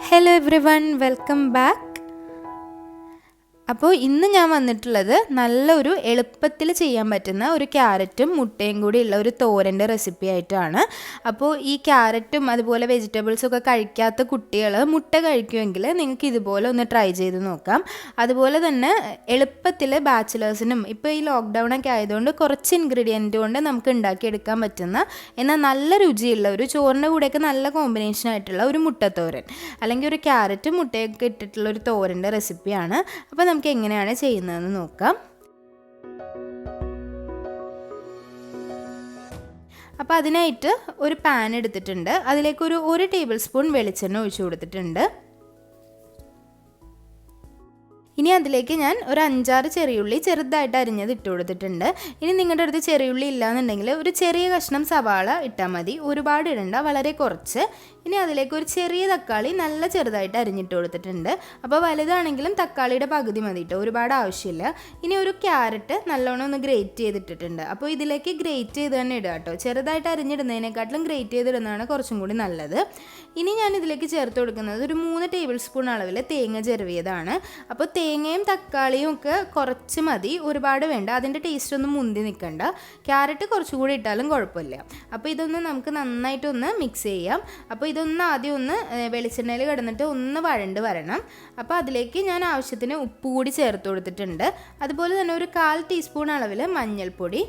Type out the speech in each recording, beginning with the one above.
Hello everyone, welcome back. അപ്പോൾ ഇന്ന് ഞാൻ വന്നിട്ടുള്ളത് നല്ലൊരു എളുപ്പത്തിൽ ചെയ്യാൻ പറ്റുന്ന ഒരു ക്യാരറ്റും മുട്ടയും കൂടി ഉള്ള ഒരു തോരൻ്റെ റെസിപ്പി ആയിട്ടാണ്. അപ്പോൾ ഈ ക്യാരറ്റും അതുപോലെ വെജിറ്റബിൾസും ഒക്കെ കഴിക്കാത്ത കുട്ടികൾ മുട്ട കഴിക്കുമെങ്കിൽ നിങ്ങൾക്ക് ഇതുപോലെ ഒന്ന് ട്രൈ ചെയ്ത് നോക്കാം. അതുപോലെ തന്നെ എളുപ്പത്തിൽ ബാച്ചിലേഴ്സിനും ഇപ്പോൾ ഈ ലോക്ക്ഡൗൺ ഒക്കെ ആയതുകൊണ്ട് കുറച്ച് ഇൻഗ്രീഡിയൻറ്റ് കൊണ്ട് നമുക്ക് ഉണ്ടാക്കിയെടുക്കാൻ പറ്റുന്ന എന്നാൽ നല്ല രുചിയുള്ള ഒരു ചോറിൻ്റെ കൂടെയൊക്കെ നല്ല കോമ്പിനേഷൻ ആയിട്ടുള്ള ഒരു മുട്ടത്തോരൻ അല്ലെങ്കിൽ ഒരു ക്യാരറ്റും മുട്ടയൊക്കെ ഇട്ടിട്ടുള്ള ഒരു തോരൻ്റെ റെസിപ്പിയാണ്. അപ്പോൾ നമുക്ക് എങ്ങനെയാണ് ചെയ്യുന്നതെന്ന് നോക്കാം. അപ്പോൾ അതിനായിട്ട് ഒരു പാൻ എടുത്തിട്ടുണ്ട്. അതിലേക്ക് ഒരു ടേബിൾ സ്പൂൺ വെളിച്ചെണ്ണ ഒഴിച്ചു കൊടുത്തിട്ടുണ്ട്. ഇനി അതിലേക്ക് ഞാൻ ഒരു 5-6 ചെറിയുള്ളി ചെറുതായിട്ട് അരിഞ്ഞത് ഇട്ട് കൊടുത്തിട്ടുണ്ട്. ഇനി നിങ്ങളുടെ അടുത്ത് ചെറിയുള്ളി ഇല്ലയെന്നുണ്ടെങ്കിൽ ഒരു ചെറിയ കഷ്ണം സവാള ഇട്ടാൽ മതി, ഒരുപാട് ഇടണ്ട, വളരെ കുറച്ച്. ഇനി അതിലേക്ക് ഒരു ചെറിയ തക്കാളി നല്ല ചെറുതായിട്ട് അരിഞ്ഞിട്ട് കൊടുത്തിട്ടുണ്ട്. അപ്പോൾ വലുതാണെങ്കിലും തക്കാളിയുടെ പകുതി മതി കേട്ടോ, ഒരുപാട് ആവശ്യമില്ല. ഇനി ഒരു ക്യാരറ്റ് നല്ലോണം ഒന്ന് ഗ്രേറ്റ് ചെയ്തിട്ടിട്ടുണ്ട്. അപ്പോൾ ഇതിലേക്ക് ഗ്രേറ്റ് ചെയ്ത് തന്നെ ഇടുക കേട്ടോ, ചെറുതായിട്ട് അരിഞ്ഞിടുന്നതിനെക്കാട്ടിലും ഗ്രേറ്റ് ചെയ്തിടുന്നതാണ് കുറച്ചും കൂടി നല്ലത്. ഇനി ഞാൻ ഇതിലേക്ക് ചേർത്ത് കൊടുക്കുന്നത് ഒരു 3 ടേബിൾ സ്പൂൺ അളവിൽ തേങ്ങ ചിരവിയതാണ്. അപ്പോൾ തേങ്ങയും തക്കാളിയും ഒക്കെ കുറച്ച് മതി, ഒരുപാട് വേണ്ട, അതിൻ്റെ ടേസ്റ്റ് ഒന്നും മുന്തി നിൽക്കണ്ട. ക്യാരറ്റ് കുറച്ചുകൂടി ഇട്ടാലും കുഴപ്പമില്ല. അപ്പോൾ ഇതൊന്ന് നമുക്ക് നന്നായിട്ടൊന്ന് മിക്സ് ചെയ്യാം. അപ്പോൾ ഇതൊന്ന് ആദ്യം ഒന്ന് വെളിച്ചെണ്ണയിൽ കിടന്നിട്ട് ഒന്ന് വഴണ്ട് വരണം. അപ്പോൾ അതിലേക്ക് ഞാൻ ആവശ്യത്തിന് ഉപ്പ് കൂടി ചേർത്ത് കൊടുത്തിട്ടുണ്ട്. അതുപോലെ തന്നെ ഒരു 1/4 ടീസ്പൂൺ അളവിൽ മഞ്ഞൾപ്പൊടി,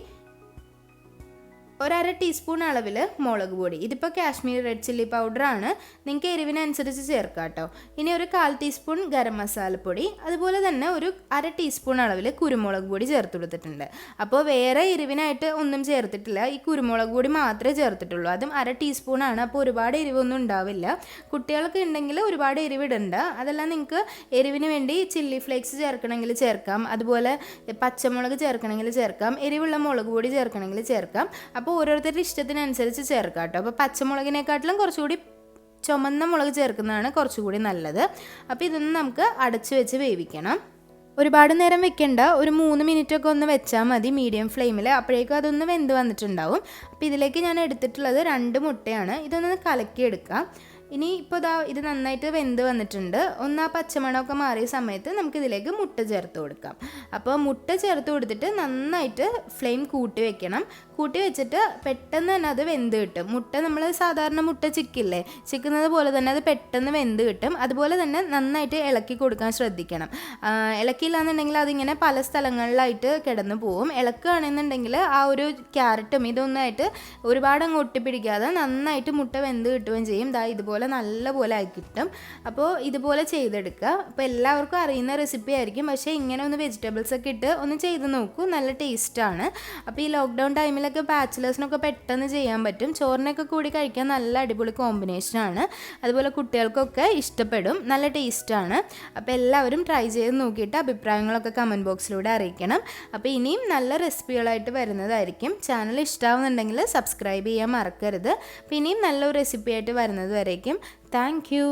1/2 ടീസ്പൂൺ അളവിൽ മുളക് പൊടി. ഇതിപ്പോൾ കാശ്മീരി റെഡ് ചില്ലി പൗഡറാണ്, നിങ്ങൾക്ക് എരിവിനനുസരിച്ച് ചേർക്കാം കേട്ടോ. ഇനി ഒരു 1/4 ടീസ്പൂൺ ഗരം മസാലപ്പൊടി, അതുപോലെ തന്നെ ഒരു 1/2 ടീസ്പൂൺ അളവിൽ കുരുമുളക് പൊടി ചേർത്ത് കൊടുത്തിട്ടുണ്ട്. അപ്പോൾ വേറെ എരിവിനായിട്ട് ഒന്നും ചേർത്തിട്ടില്ല, ഈ കുരുമുളക് പൊടി മാത്രമേ ചേർത്തിട്ടുള്ളൂ. അതും 1/2 ടീസ്പൂണാണ്, അപ്പോൾ ഒരുപാട് എരിവൊന്നും ഉണ്ടാവില്ല. കുട്ടികൾക്ക് ഉണ്ടെങ്കിൽ ഒരുപാട് എരിവിടണ്ട. അതെല്ലാം നിങ്ങൾക്ക് എരിവിന് വേണ്ടി ചില്ലി ഫ്ലേക്സ് ചേർക്കണമെങ്കിൽ ചേർക്കാം, അതുപോലെ പച്ചമുളക് ചേർക്കണമെങ്കിൽ ചേർക്കാം, എരിവുള്ള മുളക് പൊടി ചേർക്കണമെങ്കിൽ ചേർക്കാം. അപ്പോൾ ഓരോരുത്തരുടെ ഇഷ്ടത്തിനനുസരിച്ച് ചേർക്കാം കേട്ടോ. അപ്പോൾ പച്ചമുളകിനെക്കാട്ടിലും കുറച്ചുകൂടി ചുമന്ന മുളക് ചേർക്കുന്നതാണ് കുറച്ചുകൂടി നല്ലത്. അപ്പോൾ ഇതൊന്ന് നമുക്ക് അടച്ചു വെച്ച് വേവിക്കണം. ഒരുപാട് നേരം വെക്കേണ്ട, ഒരു 3 മിനിറ്റൊക്കെ ഒന്ന് വെച്ചാൽ മതി മീഡിയം ഫ്ലെയിമിൽ. അപ്പോഴേക്കും അതൊന്ന് വെന്ത് വന്നിട്ടുണ്ടാവും. അപ്പോൾ ഇതിലേക്ക് ഞാൻ എടുത്തിട്ടുള്ളത് 2 മുട്ടയാണ്. ഇതൊന്ന് കലക്കിയെടുക്കാം. ഇനി ഇപ്പോൾ ഇത് നന്നായിട്ട് വെന്ത് വന്നിട്ടുണ്ട്. ഒന്ന് ആ പച്ചമണമൊക്കെ മാറിയ സമയത്ത് നമുക്കിതിലേക്ക് മുട്ട ചേർത്ത് കൊടുക്കാം. അപ്പോൾ മുട്ട ചേർത്ത് കൊടുത്തിട്ട് നന്നായിട്ട് ഫ്ലെയിം കൂട്ടി വെക്കണം. കൂട്ടി വെച്ചിട്ട് പെട്ടെന്ന് തന്നെ അത് വെന്ത് കിട്ടും. മുട്ട നമ്മൾ സാധാരണ മുട്ട ചിക്കുന്നത് പോലെ തന്നെ അത് പെട്ടെന്ന് വെന്ത് കിട്ടും. അതുപോലെ തന്നെ നന്നായിട്ട് ഇളക്കി കൊടുക്കാൻ ശ്രദ്ധിക്കണം. ഇളക്കിയില്ലാന്നുണ്ടെങ്കിൽ അതിങ്ങനെ പല സ്ഥലങ്ങളിലായിട്ട് കിടന്നു പോവും. ഇളക്കുകയാണെന്നുണ്ടെങ്കിൽ ആ ഒരു ക്യാരറ്റും ഇതൊന്നായിട്ട് ഒരുപാട് അങ്ങ് ഒട്ടിപ്പിടിക്കാതെ നന്നായിട്ട് മുട്ട വെന്ത് കിട്ടുകയും ചെയ്യും. ഇതുപോലെ നല്ലപോലെ ആയി കിട്ടും. അപ്പോൾ ഇതുപോലെ ചെയ്തെടുക്കുക. അപ്പോൾ എല്ലാവർക്കും അറിയുന്ന റെസിപ്പി ആയിരിക്കും, പക്ഷേ ഇങ്ങനെ ഒന്ന് വെജിറ്റബിൾസ് ഒക്കെ ഇട്ട് ഒന്ന് ചെയ്ത് നോക്കൂ, നല്ല ടേസ്റ്റാണ്. അപ്പോൾ ഈ ലോക്ക്ഡൗൺ ടൈമിലൊക്കെ ബാച്ചിലേഴ്സിനൊക്കെ പെട്ടെന്ന് ചെയ്യാൻ പറ്റും. ചോറിനൊക്കെ കൂടി കഴിക്കാൻ നല്ല അടിപൊളി കോമ്പിനേഷനാണ്. അതുപോലെ കുട്ടികൾക്കൊക്കെ ഇഷ്ടപ്പെടും, നല്ല ടേസ്റ്റാണ്. അപ്പോൾ എല്ലാവരും ട്രൈ ചെയ്ത് നോക്കിയിട്ട് അഭിപ്രായങ്ങളൊക്കെ കമൻറ്റ് ബോക്സിലൂടെ അറിയിക്കണം. അപ്പോൾ ഇനിയും നല്ല റെസിപ്പികളായിട്ട് വരുന്നതായിരിക്കും. ചാനൽ ഇഷ്ടമാവുന്നുണ്ടെങ്കിൽ സബ്സ്ക്രൈബ് ചെയ്യാൻ മറക്കരുത്. അപ്പോൾ ഇനിയും നല്ലൊരു റെസിപ്പി ആയിട്ട് വരുന്നത് വരേക്കും. Thank you.